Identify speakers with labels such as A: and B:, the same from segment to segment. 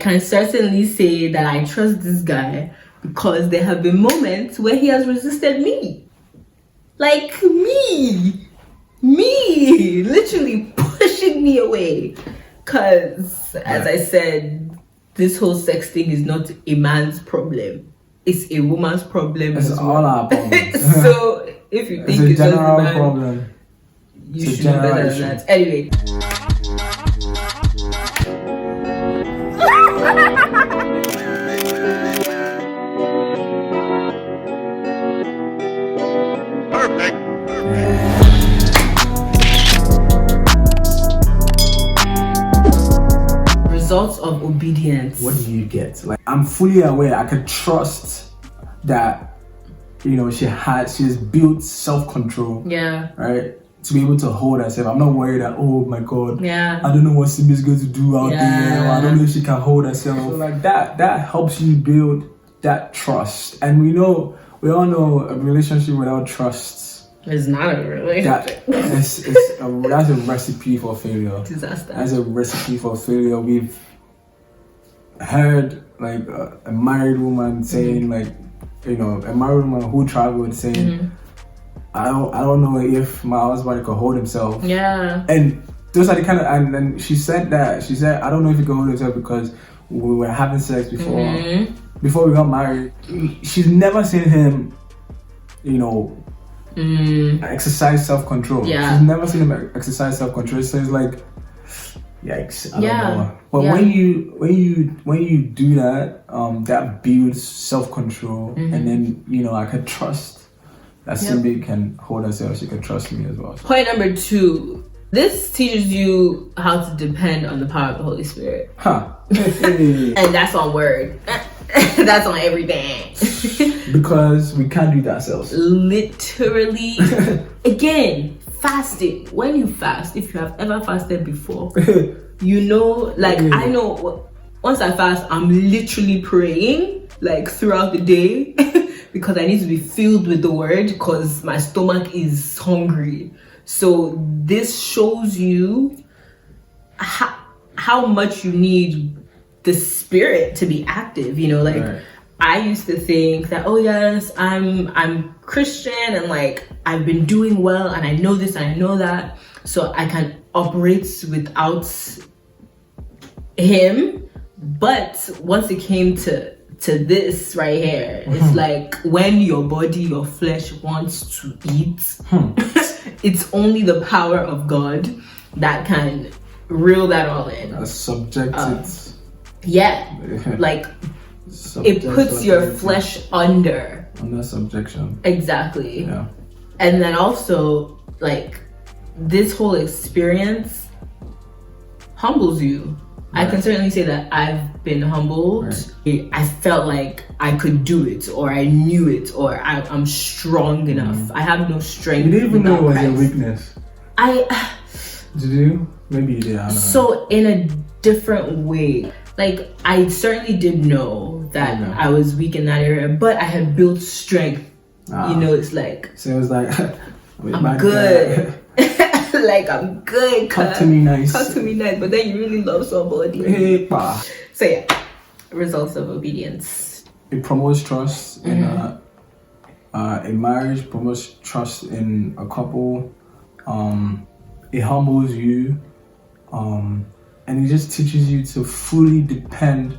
A: can certainly say that I trust this guy because there have been moments where he has resisted me. Like me, literally pushing me away. Because, as I said, this whole sex thing is not a man's problem. It's a woman's problem.
B: It's all our problem.
A: So, if you think it's just a man,
B: problem,
A: you should know better than that. Anyway. Results of obedience.
B: What do you get? Like, I'm fully aware. I can trust that, she's built self-control.
A: Yeah.
B: Right? To be able to hold herself. I'm not worried that, oh my God,
A: yeah,
B: I don't know what Simbi is going to do out there. Or I don't know if she can hold herself. So like that helps you build that trust. And we all know a relationship without trust
A: is not a relationship.
B: That's a recipe for failure.
A: Disaster.
B: That's a recipe for failure. We've heard like a married woman saying a married woman who traveled saying, I don't know if my husband could hold himself.
A: Yeah.
B: And those are the kind of, and she said I don't know if he could hold himself because we were having sex before we got married. She's never seen him, exercise self-control.
A: Yeah.
B: She's never seen him exercise self-control. So it's like, yikes, I don't know. But when you do that, that builds self-control, and then I can trust that Simbi can hold herself. She can trust me as well.
A: Point number 2. This teaches you how to depend on the power of the Holy Spirit. And that's on word. That's on everything.
B: Because we can't do that ourselves.
A: Literally. Again, fasting. When you fast, if you have ever fasted before, I know once I fast, I'm literally praying throughout the day because I need to be filled with the word because my stomach is hungry. So this shows you how much you need the spirit to be active. Right. I used to think that, oh yes, I'm Christian and I've been doing well and I know this and I know that, so I can operate without him. But once it came to this right here, it's like when your body, your flesh wants to eat, it's only the power of God that can reel that all in.
B: Subject it.
A: Yeah. It puts your flesh under
B: subjection.
A: Exactly.
B: Yeah.
A: And then also this whole experience humbles you. Right. I can certainly say that I've been humbled. Right. I felt like I could do it, or I knew it, or I'm strong enough. I have no strength.
B: You didn't even know it was your weakness. Did you? Maybe you did. I don't know.
A: So in a different way. I certainly did know that I was weak in that area, but I had built strength. It's like... So
B: it was like...
A: I'm good. I'm good.
B: Talk to me nice.
A: But then you really love somebody. So yeah, results of obedience.
B: It promotes trust in a marriage, promotes trust in a couple. It humbles you. And it just teaches you to fully depend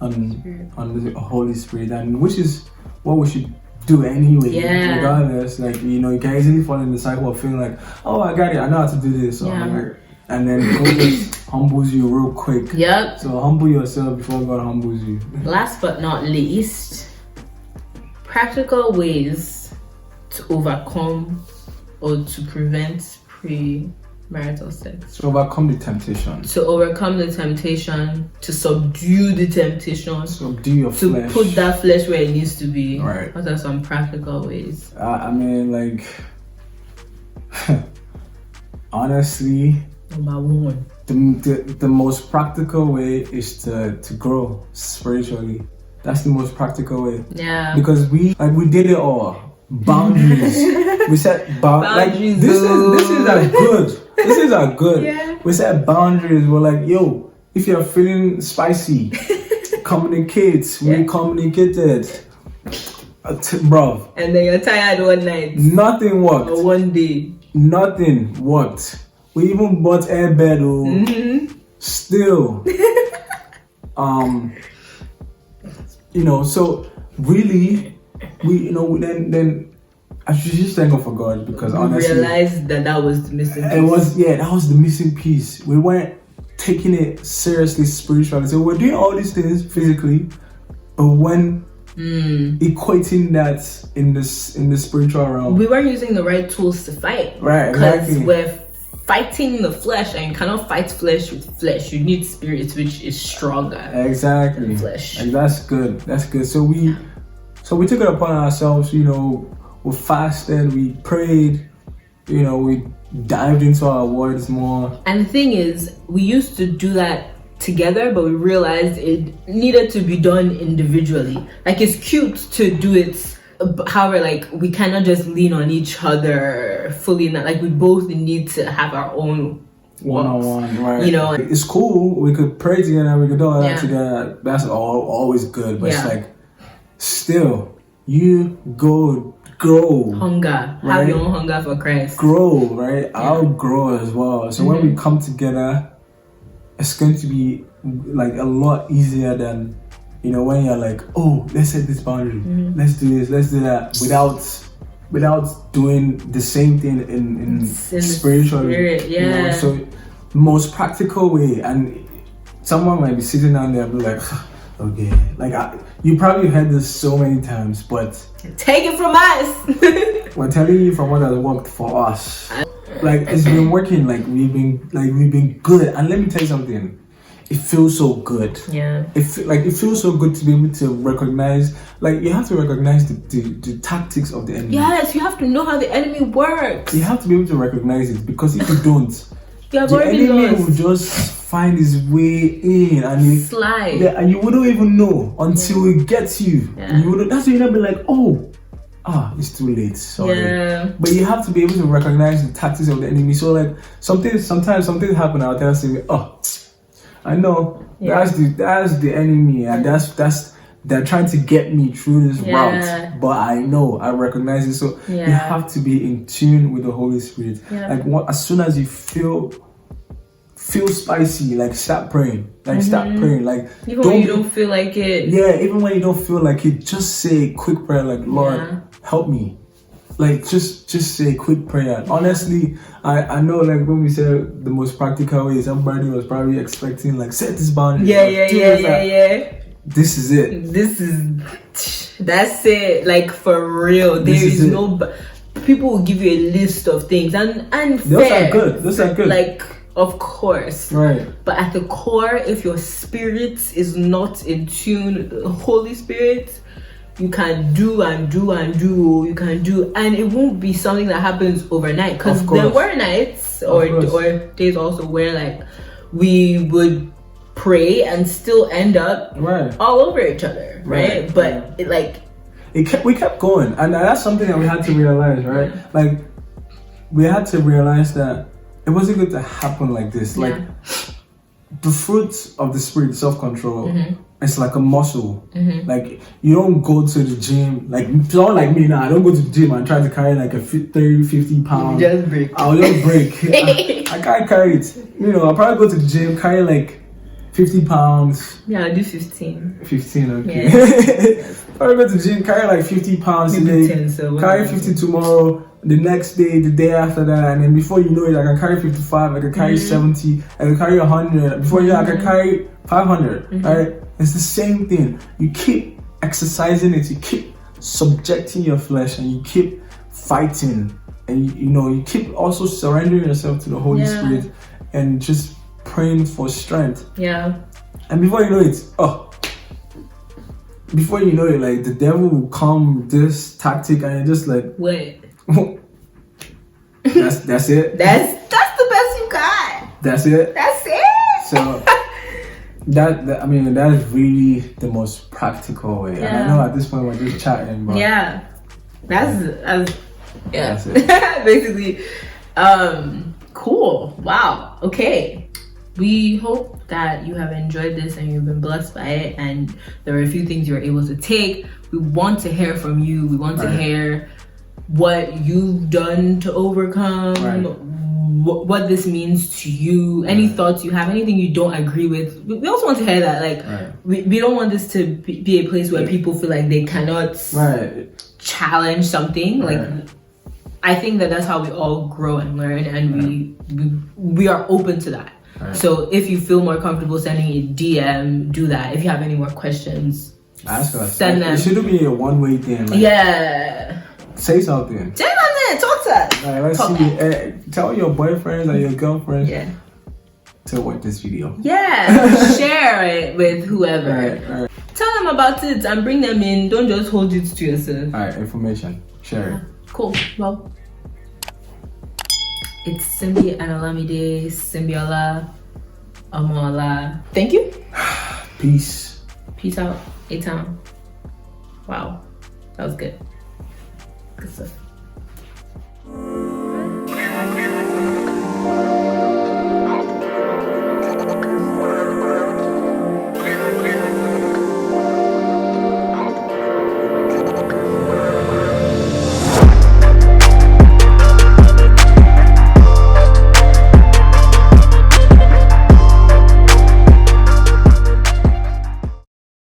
B: on the Holy Spirit, and which is what we should do anyway.
A: Yeah.
B: Regardless, you can easily fall in the cycle of feeling like, oh, I got it, I know how to do this. So and then God just humbles you real quick.
A: Yep.
B: So humble yourself before God humbles you.
A: Last but not least, practical ways to overcome or to prevent marital sex.
B: To overcome the temptation.
A: To overcome the temptation, to subdue the temptation.
B: Subdue your flesh.
A: To put that flesh where it needs to be.
B: Right.
A: What are some practical ways?
B: Honestly,
A: number 1.
B: The most practical way is to grow spiritually. That's the most practical way.
A: Yeah.
B: Because we did it all. Boundaries. We set boundaries. This is a good. Yeah. We set boundaries. We're like, yo, if you're feeling spicy, communicate. We communicated. Bro.
A: And then you're tired one night.
B: Nothing worked.
A: Or one day.
B: Nothing worked. We even bought airbed. Still. So really, then I should just thank God for God, because honestly,
A: realized that was the missing piece.
B: That was the missing piece. We weren't taking it seriously spiritually. So we're doing all these things physically, but when equating that in the spiritual realm,
A: we weren't using the right tools to fight.
B: Right,
A: because
B: exactly.
A: we're fighting the flesh, and you cannot fight flesh with flesh. You need spirit, which is stronger.
B: Exactly.
A: Than flesh.
B: And that's good. That's good. So we took it upon ourselves. We fasted, we prayed. We dived into our words more. And
A: the thing is, we used to do that together, but we realized it needed to be done individually. Like, it's cute to do it. However, like, we cannot just lean on each other fully. Like, we both need to have our own
B: one-on-one, right? It's cool. We could pray together. We could do all that together. That's always good. But it's like, still, you grow.
A: Hunger.
B: Right?
A: Have your own hunger for Christ.
B: Grow, right? Yeah. I'll grow as well. So when we come together, it's going to be like a lot easier than when you're like, oh, let's set this boundary, let's do this, let's do that, without doing the same thing in spiritually.
A: Yeah.
B: So most practical way, and someone might be sitting down there and be like, okay, like you probably heard this so many times, but
A: take it from us.
B: We're telling you from what has worked for us. Like, it's been working. Like, we've been good. And let me tell you something. It feels so good.
A: Yeah.
B: It feels so good to be able to recognize. Like, you have to recognize the tactics of the enemy.
A: Yes, you have to know how the enemy works.
B: You have to be able to recognize it, because if you don't,
A: the
B: enemy will just find his way in and you
A: slide.
B: Yeah, and you wouldn't even know until it gets you.
A: Yeah.
B: And you wouldn't. That's when you'll be like, it's too late. Sorry. Yeah. But you have to be able to recognize the tactics of the enemy. So like sometimes something happen, I'll tell you, I know that's the enemy, and that's they're trying to get me through this route. But I know, I recognize it. So you have to be in tune with the Holy Spirit. Yeah. Like as soon as you feel spicy, like start praying. Like start praying. Like
A: even when you don't feel like it.
B: Yeah, even when you don't feel like it, just say a quick prayer like, Lord, help me. Like just say a quick prayer. Honestly, I know, like when we said the most practical way, somebody was probably expecting like, set this boundary.
A: Yeah.
B: This is it.
A: That's it. Like for real. There is no. People will give you a list of things, and
B: those are good. Those are good.
A: Like, of course.
B: Right.
A: But at the core, if your spirit is not in tune, the Holy Spirit, you can do and do and do. You can do, and it won't be something that happens overnight. Because there were nights or days also where like we would pray and still end up all over each other, right? But
B: we kept going, and that's something that we had to realize, right? Like we had to realize that it wasn't going to happen like this. Like the fruit of the Spirit, self-control, it's like a muscle. Like you don't go to the gym, like someone like me now, I don't go to the gym and try to carry like a 30-50 pounds. I'll just break. I can't carry it. I'll probably go to the gym, carry like 50 pounds.
A: Yeah, I'll do 15.
B: 15, okay. Yeah. I'll go to the gym, carry like 50 pounds today, 10, carry 50 tomorrow, the next day, the day after that, and then before you know it, I can carry 55, I can carry 70, I can carry 100. Before you know, I can carry 500, right? It's the same thing. You keep exercising it, you keep subjecting your flesh, and you keep fighting, and you keep also surrendering yourself to the Holy Spirit and just praying for strength.
A: Yeah.
B: And before you know it, like the devil will come with this tactic, and you're just like,
A: wait.
B: That's it.
A: That's the best you got.
B: That's it.
A: That's it.
B: So that is really the most practical way. And I know at this point we're just chatting, but
A: that's it. Basically, cool. Wow. Okay. we hope that you have enjoyed this and you've been blessed by it, and there are a few things you're able to take. We want to hear from you. We want to hear what you've done to overcome, what this means to you, any thoughts you have, anything you don't agree with. We also want to hear that. Like, we don't want this to be a place where people feel like they cannot challenge something. Like, I think that's how we all grow and learn, and we are open to that. So if you feel more comfortable sending a DM, do that. If you have any more questions,
B: ask us.
A: Send them.
B: It shouldn't be a one-way thing. Like, say something.
A: Say something. Talk to us.
B: Let's see. Tell your boyfriends or your girlfriends to watch this video.
A: Share it with whoever. Tell them about it and bring them in. Don't just hold it to yourself.
B: Information. Share it.
A: Cool. Well, it's Simbi and Olamide. Simbiola, Amola. Thank you.
B: Peace.
A: Peace out. A-Town. Wow. That was good. Good stuff.